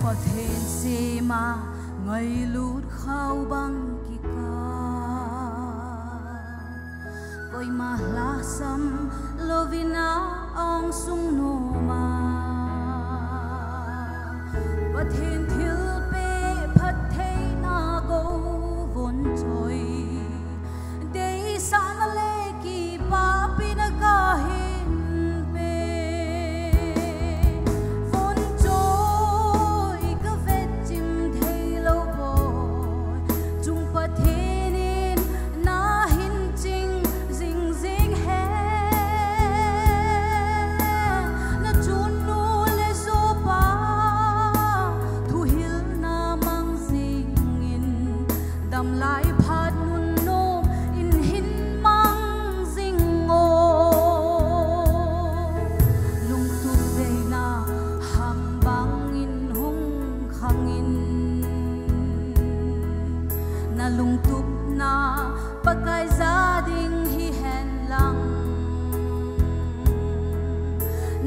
Pathen sema ngay lut khao bang kika Koi mahlasam lovina ang sung noma Pathen thil pe pathen na go von choi Dei sana le ki pa pinagahin lung tup na pakai gia đình hi hẹn lăng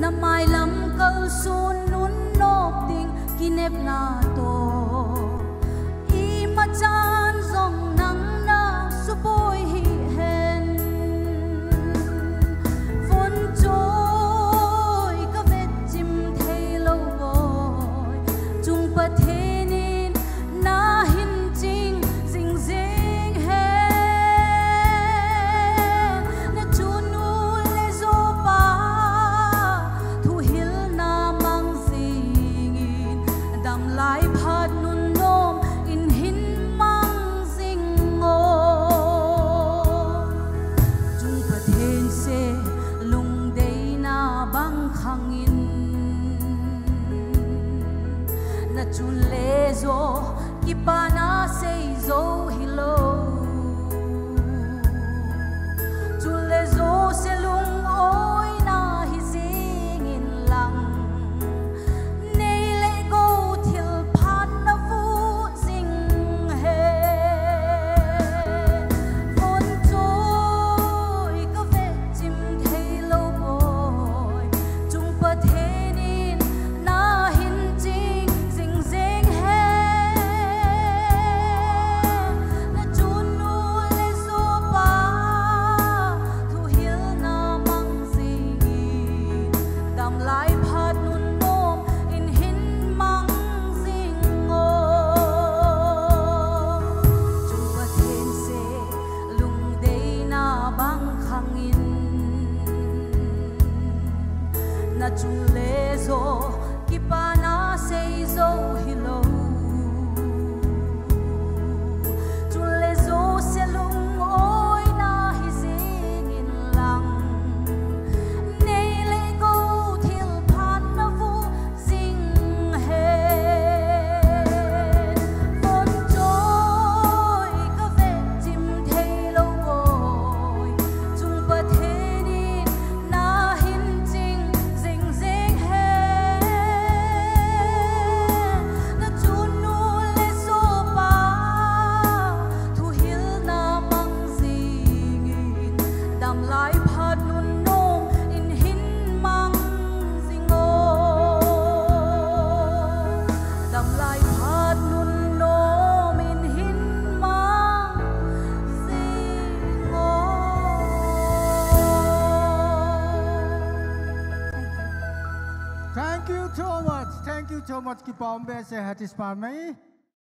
na mai lam câu sun nun nộp tình ki nếp na to i ma chan dòng nắng na su bôi hi hẹn vốn trôi có vết chim thay lâu bồi chung pa thế nên na hin ching chun le zo ki pa na sei zo hilo chun le zo se lung oi na hi sing in lang nei le go thil phan na vu sing he von trôi có vết chim thay lâu bồi chung pa thế nên na hin na chung le zo ki pa na sei zo hilo chung le zo se lung oi na hi sing in lang nei le go thil phan na vu sing he von trôi có vết chim thay lâu bồi chung pa thế nên na hin ching Thank you so much. Ki pom be se hatis pa mai.